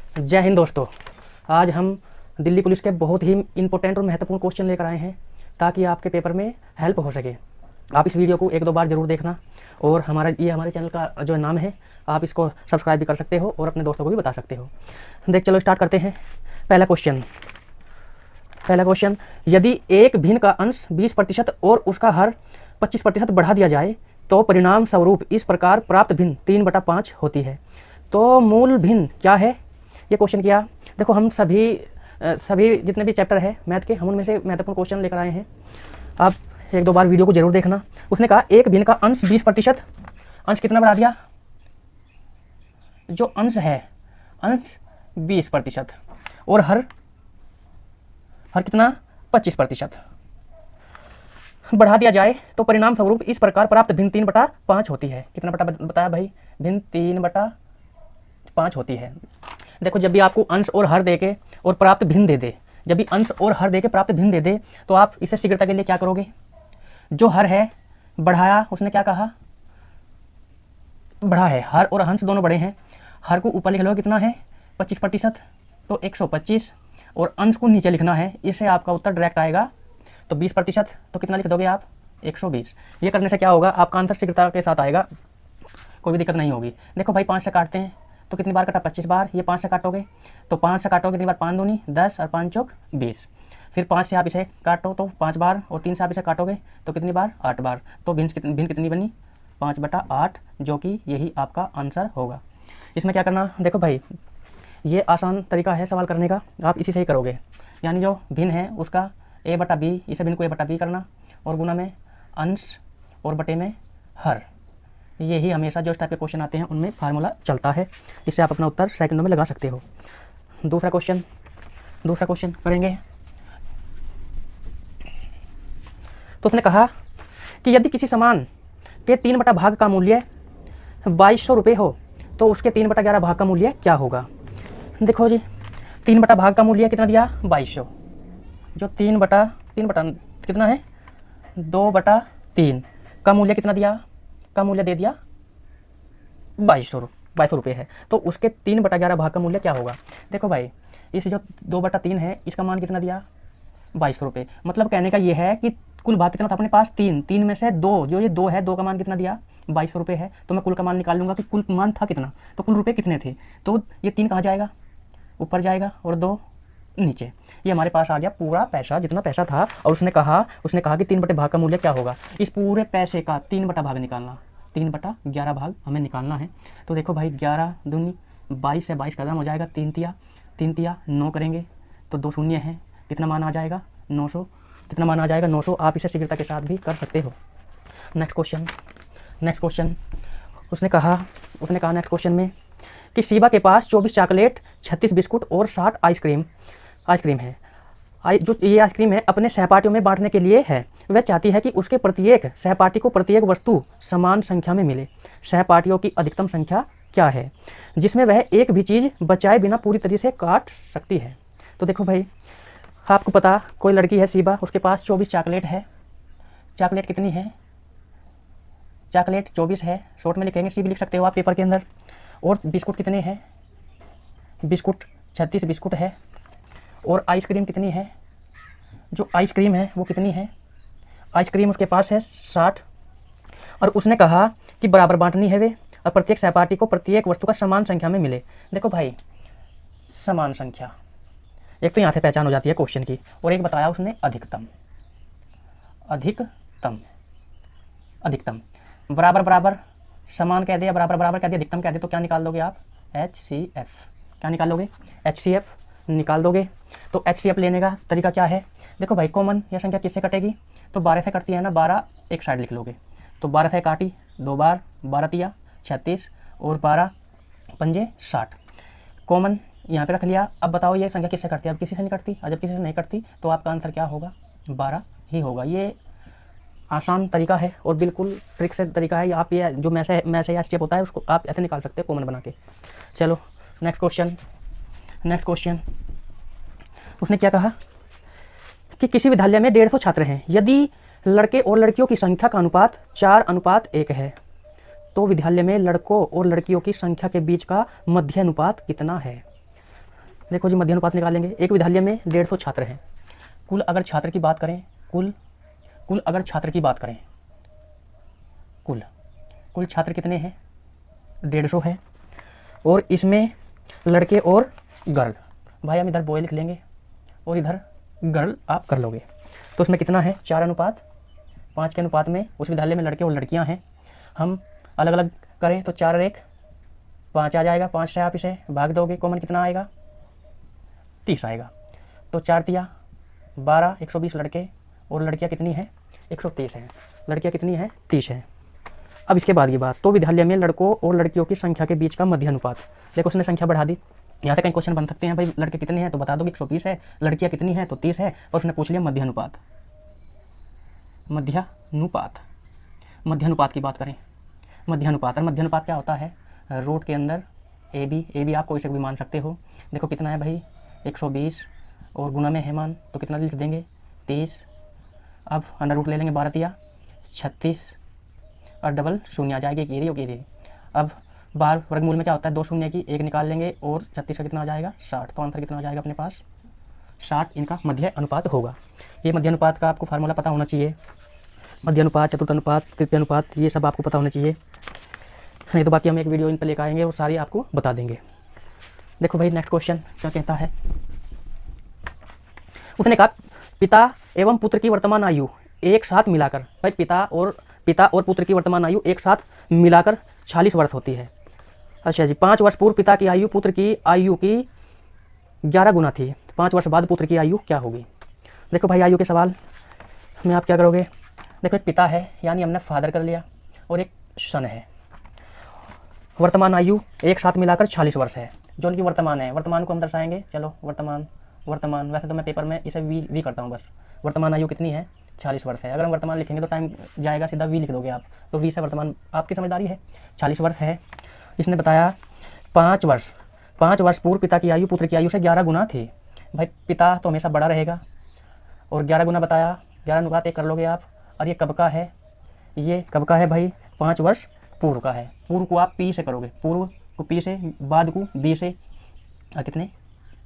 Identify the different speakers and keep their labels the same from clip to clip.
Speaker 1: जय हिंद दोस्तों। आज हम दिल्ली पुलिस के बहुत ही इंपॉर्टेंट और महत्वपूर्ण क्वेश्चन लेकर आए हैं ताकि आपके पेपर में हेल्प हो सके। आप इस वीडियो को एक दो बार ज़रूर देखना और हमारे चैनल का जो नाम है आप इसको सब्सक्राइब भी कर सकते हो और अपने दोस्तों को भी बता सकते हो। चलो स्टार्ट करते हैं। पहला क्वेश्चन, यदि एक भिन्न का अंश 20% और उसका हर 25% बढ़ा दिया जाए तो परिणाम स्वरूप इस प्रकार प्राप्त भिन्न 3/5 होती है, तो मूल भिन्न क्या है? ये क्वेश्चन किया। देखो, हम सभी जितने भी चैप्टर है मैथ के, हम उनमें से महत्वपूर्ण क्वेश्चन लेकर आए हैं। आप एक दो बार वीडियो को जरूर देखना। उसने कहा एक भिन्न का अंश 20%, अंश कितना बढ़ा दिया? जो अंश है अंश 20% और हर कितना 25% बढ़ा दिया जाए तो परिणाम स्वरूप इस प्रकार प्राप्त भिन्न 3/5 होती है। कितना बटा बताया भाई? भिन्न 3/5 होती है। देखो, जब भी आपको अंश और हर देके और प्राप्त भिन्न दे दे, जब भी अंश और हर देके प्राप्त भिन्न दे दे तो आप इसे शीघ्रता के लिए क्या करोगे? जो हर है बढ़ाया, उसने क्या कहा? बढ़ा है, हर और अंश दोनों बड़े हैं। हर को ऊपर लिख लो, कितना है? 25%, तो 125, और अंश को नीचे लिखना है। इससे आपका उत्तर डायरेक्ट आएगा। तो 20%, तो कितना लिख दोगे आप? 120। ये करने से क्या होगा? आपका आंसर शीघ्रता के साथ आएगा, कोई भी दिक्कत नहीं होगी। देखो भाई, 5 से काटते हैं तो कितनी बार कटा? 25 बार। ये 5 से काटोगे तो 5 से काटोगे कितनी बार? 5 दूनी 10 और 5 चौक 20। फिर 5 से आप इसे काटो तो 5 बार, और 3 से आप इसे काटोगे तो कितनी बार? 8 बार। तो भिन्न कितनी बनी? 5/8, जो कि यही आपका आंसर होगा। इसमें क्या करना? देखो भाई, ये आसान तरीका है सवाल करने का, आप इसी से ही करोगे। यानी जो भिन्न है उसका a/b, इसे भिन्न को a/b करना, और गुना में अंश और बटे में हर। यही हमेशा जो इस टाइप के क्वेश्चन आते हैं उनमें फार्मूला चलता है। इससे आप अपना उत्तर सेकंडों में लगा सकते हो। दूसरा क्वेश्चन करेंगे। तो उसने कहा कि यदि किसी सामान के 3 भाग का मूल्य 2200 रुपये हो तो उसके 3/11 भाग का मूल्य क्या होगा? देखो जी, 3 भाग का मूल्य कितना दिया? 2200। जो 3 कितना है? 2/3 का मूल्य कितना दिया? का मूल्य दे दिया 2200 रुपये है, तो उसके 3/11 भाग का मूल्य क्या होगा? देखो भाई, इस जो 2/3 है इसका मान कितना दिया? 2200 रुपये। मतलब कहने का ये है कि कुल भाग कितना था अपने पास? 3 में से 2, जो ये 2 है, 2 का मान कितना दिया? 2200 रुपये है। तो मैं कुल का मान निकाल लूंगा कि कुल मान था कितना, तो कुल रुपये कितने थे। तो ये 3 कहाँ जाएगा? ऊपर जाएगा, और 2 नीचे। ये हमारे पास आ गया पूरा पैसा, जितना पैसा था। और उसने कहा कि 3/भाग का मूल्य क्या होगा? इस पूरे पैसे का 3/भाग निकालना, 3/11 भाग हमें निकालना है। तो देखो भाई, 11 दूनी 22 से 22 कदम हो जाएगा, 3 तिया 9 करेंगे तो 2 शून्य है। कितना मान आ जाएगा? 900। कितना मान आ जाएगा? 900। आप इसे शीघ्रता के साथ भी कर सकते हो। नेक्स्ट क्वेश्चन उसने कहा नेक्स्ट क्वेश्चन में कि शिवा के पास 24 चॉकलेट, 36 बिस्कुट और 60 आइसक्रीम है। जो ये आइसक्रीम है अपने सहपाठियों में बांटने के लिए है। वह चाहती है कि उसके प्रत्येक सहपाठी को प्रत्येक वस्तु समान संख्या में मिले। सहपाठियों की अधिकतम संख्या क्या है जिसमें वह एक भी चीज़ बचाए बिना पूरी तरह से काट सकती है? तो देखो भाई, आपको पता, कोई लड़की है शिवा, उसके पास 24 चॉकलेट है। चॉकलेट कितनी है? चॉकलेट 24 है, शॉर्ट में लिखेंगे, सी भी लिख सकते हो आप पेपर के अंदर। और बिस्कुट कितने हैं? बिस्कुट 36 बिस्कुट है। और आइसक्रीम कितनी है? जो आइसक्रीम है वो कितनी है? आइसक्रीम उसके पास है 60। और उसने कहा कि बराबर बांटनी है वे, और प्रत्येक सहपाठी को प्रत्येक वस्तु का समान संख्या में मिले। देखो भाई, समान संख्या, एक तो यहाँ से पहचान हो जाती है क्वेश्चन की, और एक बताया उसने अधिकतम। बराबर समान कह दिया, बराबर कह दिया, अधिकतम कह दिया, तो क्या निकाल दोगे आप? HCF। क्या निकाल लोगे? HCF निकाल दोगे। तो HCF लेने का तरीका क्या है? देखो भाई, कॉमन यह संख्या किससे कटेगी? तो 12 से कटती है ना, 12 एक साइड लिख लोगे। तो 12 से काटी 2 बार, 12 तिया 36 और 12 पंजे 60। कॉमन यहाँ पे रख लिया। अब बताओ ये संख्या किससे कटती है? अब किसी से नहीं कटती, और जब किसी से नहीं कटती तो आपका आंसर क्या होगा? 12 ही होगा। ये आसान तरीका है और बिल्कुल ट्रिक से तरीका है। आप ये जो मैसे या स्टेप होता है उसको आप ऐसे निकाल सकते हो कॉमन बना के। चलो नेक्स्ट क्वेश्चन उसने क्या कहा कि किसी विद्यालय में 150 छात्र हैं। यदि लड़के और लड़कियों की संख्या का अनुपात 4:1 है तो विद्यालय में लड़कों और लड़कियों की संख्या के बीच का मध्य अनुपात कितना है? देखो जी मध्य अनुपात निकालेंगे। एक विद्यालय में 150 छात्र हैं। कुल अगर छात्र की बात करें, कुल अगर छात्र की बात करें, कुल छात्र कितने हैं? 150 है। और इसमें लड़के और गर्ल, भाई हम इधर बॉय लिख लेंगे और इधर गर्ल आप कर लोगे। तो इसमें कितना है? 4:5 के अनुपात में उस विद्यालय में लड़के और लड़कियां हैं। हम अलग अलग करें तो 4 और 1 5 आ जाएगा। 5 से आप इसे भाग दोगे, कॉमन कितना आएगा? 30 आएगा। तो 4 तिया 12, 120 लड़के और लड़कियां कितनी हैं? 130 हैं। लड़कियां कितनी हैं? 30 हैं। अब इसके बाद की बात, तो विद्यालय में लड़कों और लड़कियों की संख्या के बीच का मध्य अनुपात। देखो उसने संख्या बढ़ा दी। यहाँ से कई क्वेश्चन बन सकते हैं, भाई लड़के कितने हैं तो बता दो कि 120 है, लड़कियां कितनी हैं तो 30 है, और उसने पूछ लिया मध्य अनुपात। मध्य अनुपात की बात करें, मध्य अनुपात, और मध्य अनुपात क्या होता है? रूट के अंदर ए बी आप कोई से भी मान सकते हो। देखो कितना है भाई? 120 और गुना में है मान, तो कितना लिख देंगे? 30। अब अंडर रूट ले लेंगे, 12 तिया 36 और डबल शून्य आ जाएगी, कीरी। अब बार वर्गमूल में क्या होता है? 2 शून्य की 1 निकाल लेंगे और 36 का कितना आ जाएगा? 60। तो आंसर कितना आ जाएगा अपने पास? 60 इनका मध्य अनुपात होगा। ये मध्य अनुपात का आपको फार्मूला पता होना चाहिए। मध्य अनुपात, चतुर्थ अनुपात, तृतीय अनुपात, ये सब आपको पता होना चाहिए, नहीं तो बाकी हम एक वीडियो इन पर लेकर आएंगे और सारी आपको बता देंगे। देखो भाई नेक्स्ट क्वेश्चन क्या कहता है। उसने कहा पिता एवं पुत्र की वर्तमान आयु एक साथ मिलाकर, भाई पिता और पुत्र की वर्तमान आयु एक साथ मिलाकर 40 वर्ष होती है। अच्छा जी, 5 वर्ष पूर्व पिता की आयु पुत्र की आयु की 11 गुना थी। 5 वर्ष बाद पुत्र की आयु क्या होगी? देखो भाई आयु के सवाल में आप क्या करोगे? देखो एक पिता है यानी हमने फादर कर लिया, और एक सन है। वर्तमान आयु एक साथ मिलाकर 40 वर्ष है, जो उनकी वर्तमान है। वर्तमान को हम दर्शाएंगे, चलो वर्तमान वैसे तो मैं पेपर में इसे वी करता हूँ बस। वर्तमान आयु कितनी है? 40 वर्ष है। अगर हम वर्तमान लिखेंगे तो टाइम जाएगा, सीधा वी लिख दोगे आप, तो वी से वर्तमान आपकी समझदारी है। 40 वर्ष है। इसने बताया 5 वर्ष पूर्व पिता की आयु पुत्र की आयु से 11 गुना थी। भाई पिता तो हमेशा बड़ा रहेगा, और 11 गुना बताया, 11 × 1 कर लोगे आप। और ये कब का है? ये कब का है भाई? 5 वर्ष पूर्व का है। पूर्व को आप पी से करोगे, पूर्व को पी से, बाद को बी से, और कितने?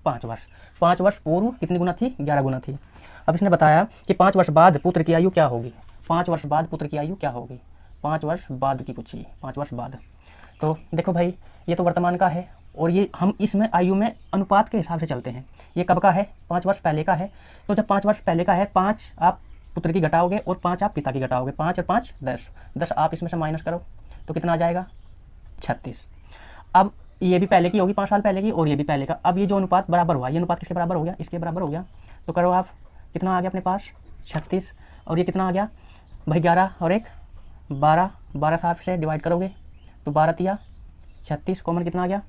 Speaker 1: 5 वर्ष। 5 वर्ष पूर्व कितनी गुना थी? 11 गुना थी। अब इसने बताया कि 5 वर्ष बाद पुत्र की आयु क्या होगी? 5 वर्ष बाद पुत्र की आयु क्या होगी? 5 वर्ष बाद की पूछिए, 5 वर्ष बाद। तो देखो भाई ये तो वर्तमान का है, और ये हम इसमें आयु में अनुपात के हिसाब से चलते हैं। ये कब का है? 5 वर्ष पहले का है। तो जब 5 वर्ष पहले का है, 5 आप पुत्र की घटाओगे और 5 आप पिता की घटाओगे। 5 और 5 10 आप इसमें से माइनस करो तो कितना आ जाएगा? 36। अब ये भी पहले की होगी, 5 साल पहले की, और ये भी पहले का। अब ये जो अनुपात बराबर हुआ, ये अनुपात किसके बराबर हो गया? इसके बराबर हो गया। तो करो आप, कितना आ गया अपने पास? 36। और ये कितना आ गया भाई? 11 और 1 12, 12 से आप इसे डिवाइड करोगे तो 12 तिया 36, कॉमन कितना आ गया?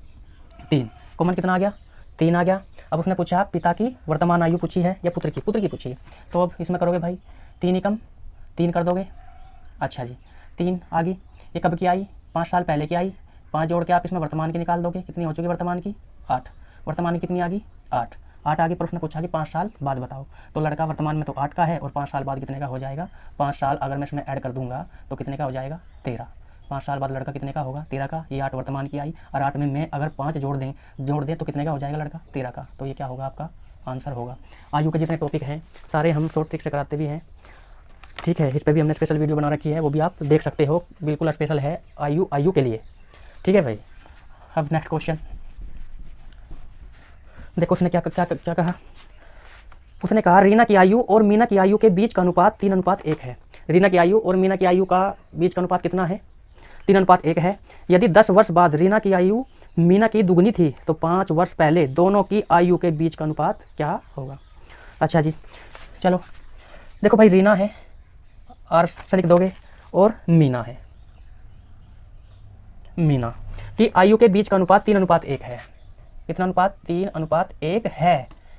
Speaker 1: 3। कॉमन कितना आ गया? 3 आ गया। अब उसने पूछा पिता की वर्तमान आयु पूछी है या पुत्र की? पुत्र की पूछी है। तो अब इसमें करोगे भाई 3 एकम 3 कर दोगे। अच्छा जी, 3 आ गई। ये कब की आई? 5 साल पहले की आई। 5 जोड़ के आप इसमें वर्तमान की निकाल दोगे, कितनी हो चुकी वर्तमान की? 8। वर्तमान की कितनी आ गई? 8 आ गई। प्रश्न पूछा कि 5 साल बाद बताओ। तो लड़का वर्तमान में तो 8 का है, और 5 साल बाद कितने का हो जाएगा? 5 साल अगर मैं इसमें ऐड कर दूंगा तो कितने का हो जाएगा? 13। 5 साल बाद लड़का कितने का होगा? 13 का। ये 8 वर्तमान की आई, और 8 में मैं अगर 5 जोड़ दें तो कितने का हो जाएगा लड़का? 13 का। तो ये क्या होगा? आपका आंसर होगा। आयु के जितने टॉपिक हैं सारे हम शॉर्ट ट्रिक से कराते भी हैं, ठीक है। इस पर भी हमने स्पेशल वीडियो बना रखी है, वो भी आप देख सकते हो, बिल्कुल स्पेशल है आयु के लिए, ठीक है भाई। अब नेक्स्ट क्वेश्चन देखो उसने क्या कहा। उसने कहा रीना की आयु और मीना की आयु के बीच का अनुपात 3:1 है। रीना की आयु और मीना की आयु का बीच का अनुपात कितना है? 3:1 है। यदि 10 वर्ष बाद रीना की आयु मीना की दुगनी थी तो 5 वर्ष पहले दोनों की आयु के बीच का अनुपात क्या होगा? अच्छा जी, चलो देखो भाई रीना है, आर से लिख दोगे, और मीना है। मीना की आयु के बीच का अनुपात 3:1 है। कितना अनुपात? 3:1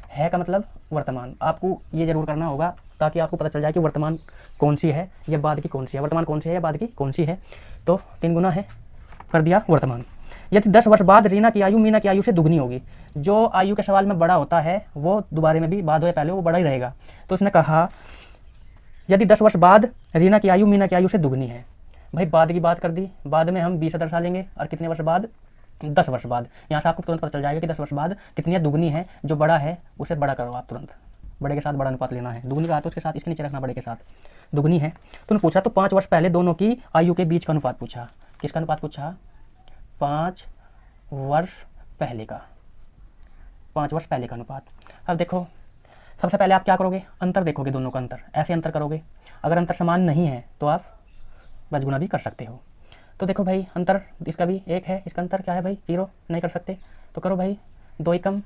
Speaker 1: है का मतलब वर्तमान। आपको ये जरूर करना होगा ताकि आपको पता चल जाए कि वर्तमान कौन सी है या बाद की कौन सी है, वर्तमान कौन सी है या बाद की कौन सी है। तो 3 गुना है, कर दिया वर्तमान। यदि 10 वर्ष बाद रीना की आयु मीना की आयु से दुगनी होगी, जो आयु के सवाल में बड़ा होता है वो दोबारे में भी बाद हो या पहले वो बड़ा ही रहेगा। तो उसने कहा यदि 10 वर्ष बाद रीना की आयु मीना की आयु से दुगनी है। भाई बाद की बात कर दी, बाद में हम 20 से दर्शा लेंगे, और कितने वर्ष बाद? 10 वर्ष बाद। यहाँ से आपको तुरंत पता चल जाएगा कि 10 वर्ष बाद कितनी दुगनी है, जो बड़ा है उसे बड़ा करो आप तुरंत, बड़े के साथ बड़ा अनुपात लेना है, दुगनी का तो उसके साथ इसके नीचे रखना, बड़े के साथ दुगनी है। तो उन्होंने पूछा तो 5 वर्ष पहले दोनों की आयु के बीच का अनुपात पूछा। किसका अनुपात पूछा? 5 वर्ष पहले का, 5 वर्ष पहले का अनुपात। अब देखो सबसे पहले आप क्या करोगे? अंतर देखोगे, दोनों का अंतर, ऐसे अंतर करोगे। अगर अंतर समान नहीं है तो आप बजगुना भी कर सकते हो। तो देखो भाई अंतर इसका भी 1 है, इसका अंतर क्या है भाई? 0, नहीं कर सकते तो करो भाई, 2 एकम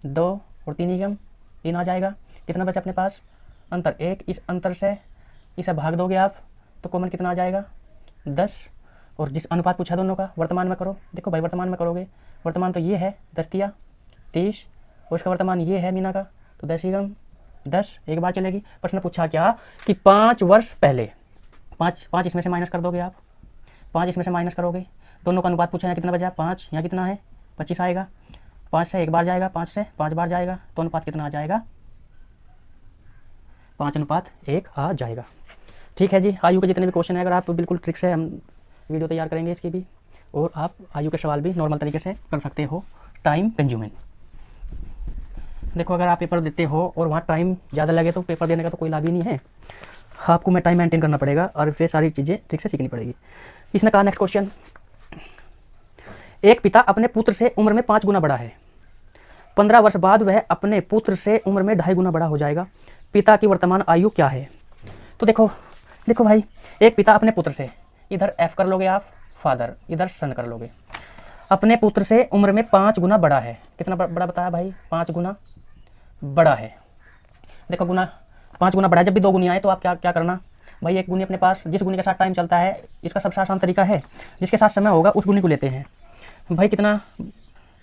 Speaker 1: 2 और 3 एकम 3 आ जाएगा। कितना बचा अपने पास? अंतर 1, इस अंतर से इसे भाग दोगे आप तो कॉमन कितना आ जाएगा? 10। और जिस अनुपात पूछा दोनों का वर्तमान में करो। देखो भाई वर्तमान में करोगे, वर्तमान तो ये है 10 तिया 30 और इसका वर्तमान ये है मीना का, तो 10 एकम 10 एक बार चलेगी। प्रश्न पूछा क्या कि 5 वर्ष पहले, 5 इसमें से माइनस कर दोगे आप, 5 इसमें से माइनस करोगे, दोनों का अनुपात पूछा, यहाँ कितना बचा? 5, यहाँ कितना है? 25 आएगा। 5 से एक बार जाएगा, 5 से 5 बार जाएगा, तो अनुपात कितना आ जाएगा? 5:1 आ जाएगा। ठीक है जी, आयु के जितने भी क्वेश्चन है अगर आप बिल्कुल ट्रिक से हम वीडियो तैयार करेंगे इसकी भी, और आप आयु के सवाल भी नॉर्मल तरीके से कर सकते हो, टाइम कंज्यूमिंग। देखो अगर आप पेपर देते हो और वहाँ टाइम ज़्यादा लगे तो पेपर देने का तो कोई लाभ ही नहीं है, आपको में टाइम मेंटेन करना पड़ेगा और फिर सारी चीज़ें ठीक से सीखनी पड़ेगी। इसने कहा नेक्स्ट क्वेश्चन, एक पिता अपने पुत्र से उम्र में 5 गुना बड़ा है, 15 वर्ष बाद वह अपने पुत्र से उम्र में 2.5 गुना बड़ा हो जाएगा, पिता की वर्तमान आयु क्या है? तो देखो भाई, एक पिता अपने पुत्र से, इधर एफ कर लोगे आप फादर, इधर सन कर लोगे, अपने पुत्र से उम्र में 5 गुना बड़ा है। कितना बड़ा बताया भाई? 5 गुना बड़ा है। देखो गुना 5 गुना बड़ा है, जब भी 2 गुनी आए तो आप क्या करना भाई, एक गुनी अपने पास, जिस गुनी के साथ टाइम चलता है, इसका सबसे आसान तरीका है जिसके साथ समय होगा उस गुनी को लेते हैं। भाई कितना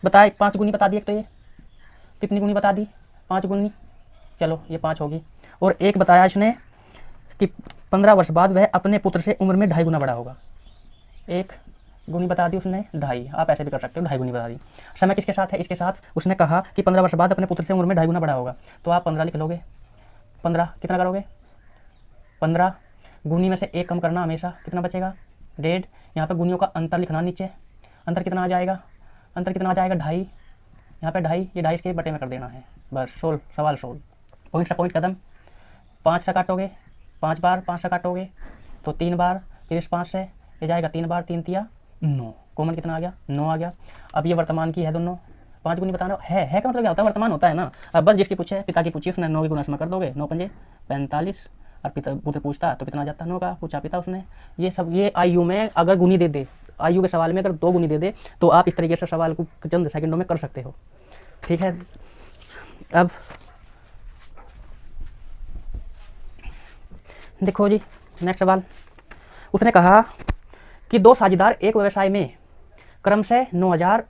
Speaker 1: बताए? 5 गुनी बता दी, एक तो ये कितनी गुनी बता दी? 5 गुनी, चलो ये 5 होगी। और एक बताया इसने कि 15 वर्ष बाद वह अपने पुत्र से उम्र में 2.5 गुना बड़ा होगा, एक गुनी बता दी उसने 2.5, आप ऐसे भी कर सकते हो, 2.5 गुनी बता दी। समय किसके साथ है? इसके साथ। उसने कहा कि 15 वर्ष बाद अपने पुत्र से उम्र में 2.5 गुना बड़ा होगा, तो आप 15 लिख लोगे। 15 कितना करोगे? 15 गुनी में से 1 कम करना हमेशा, कितना बचेगा? 1.5। यहाँ पे गुनियों का अंतर लिखना नीचे, अंतर कितना आ जाएगा? अंतर कितना आ जाएगा? 2.5, यहाँ पे 2.5, ये 2.5 इसके बटे में कर देना है, बस सोल्व, सवाल सोल्व। पॉइंट से पॉइंट कदम, 5 से काटोगे, 5 बार 5 से काटोगे तो 3 बार, फिर इस 5 से ये जाएगा 3 बार, 3 तिया 9, कॉमन कितना आ गया? 9 आ गया। अब ये वर्तमान की है दोनों, 5 गुनी बताना है का मतलब क्या होता है? वर्तमान होता है ना। अब बस जिसकी पूछे, पिता की पूछी उसने 9 की गुना इसमें कर दोगे, 9 पंजे 45, और पिता पुत्र पूछता तो कितना आ जाता? 9 का पूछा पिता उसने। ये सब ये आयु में अगर गुनी दे दे, आयु के सवाल में अगर 2 गुनी दे दे तो आप इस तरीके से सवाल को चंद सेकंडों में कर सकते हो। ठीक है, अब देखो जी नेक्स्ट सवाल, उसने कहा कि 2 साझेदार एक व्यवसाय में क्रम से 9,000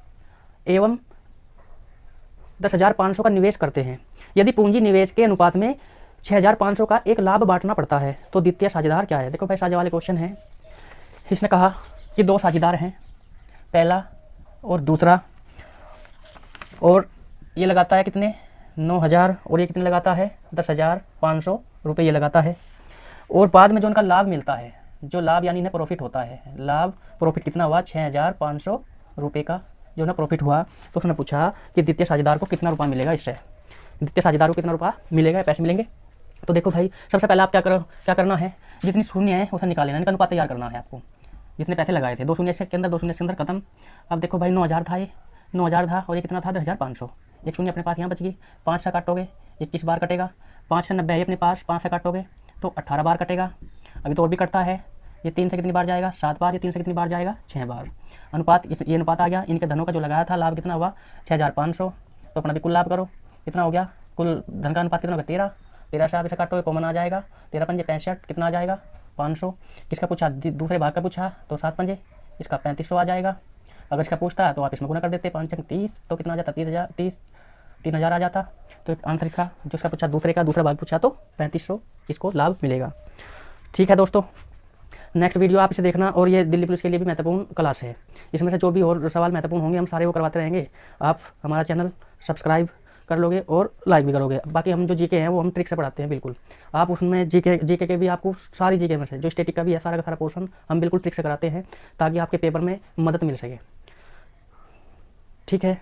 Speaker 1: एवं 10,500 का निवेश करते हैं। यदि पूंजी निवेश के अनुपात में 6,500 का एक लाभ बांटना पड़ता है तो द्वितीय साझेदार क्या है? देखो भाई साझे वाले क्वेश्चन है। इसने कहा कि 2 साझेदार हैं, पहला और दूसरा, और ये लगाता है कितने? 9,000, और ये कितने लगाता है? 10,500 रुपये ये लगाता है। और बाद में जो उनका लाभ मिलता है, जो लाभ यानी इन्हें प्रॉफिट होता है, लाभ प्रॉफिट कितना हुआ? 6,500 रुपये का जो ना प्रॉफिट हुआ। तो उसने पूछा कि द्वितीय साझेदार को कितना रुपया मिलेगा, इससे द्वितीय साझेदार को कितना रुपया मिलेगा, पैसे मिलेंगे। तो देखो भाई सबसे पहले आप क्या करना है, जितनी शून्य है उसे निकाल लेना, इनका अनुपात तैयार करना है आपको। जितने पैसे लगाए थे 2 शून्य के अंदर, 2 शून्य के अंदर खत्म। अब देखो भाई 9,000 था, ये 9,000 था और ये कितना था? 10,500। एक शून्य अपने पास यहाँ बच गई, 5 से काटोगे 21 बार कटेगा, 5 से 90 है अपने पास, 5 से काटोगे तो 18 बार कटेगा। अभी तो और भी कटता है, ये 3 से कितनी बार जाएगा? 7 बार, ये 3 से कितनी बार जाएगा? 6 बार। अनुपात ये अनुपात आ गया, इनके धनों का जो लगाया था लाभ कितना हुआ? 6,500। तो अपना भी कुल लाभ करो, कितना हो गया? कुल धन का अनुपात कितना होगा? 13। 13 से आप इसे काटोगे कॉमन आ जाएगा, 13 पंजे 65, कितना आ जाएगा? 500। किसका पूछा? दूसरे भाग का पूछा तो 7 पंजे इसका 3500 आ जाएगा। अगर इसका पूछता है तो आप इसमें गुना कर देते, 5 30, तो कितना आ जाता? 3,000 आ जाता। तो आंसर इसका जो इसका पूछा दूसरा भाग पूछा तो 3500 इसको लाभ मिलेगा। ठीक है दोस्तों, नेक्स्ट वीडियो आप इसे देखना, और ये दिल्ली पुलिस के लिए भी महत्वपूर्ण क्लास है। इसमें से जो भी और सवाल महत्वपूर्ण होंगे हम सारे वो करवाते रहेंगे। आप हमारा चैनल सब्सक्राइब कर लोगे और लाइक भी करोगे। बाकी हम जो जीके हैं वो हम ट्रिक से पढ़ाते हैं बिल्कुल। आप उसमें जीके के भी आपको सारी जीके में से जो स्टैटिक का भी है सारा का सारा पोर्शन हम बिल्कुल ट्रिक से कराते हैं ताकि आपके पेपर में मदद मिल सके। ठीक है।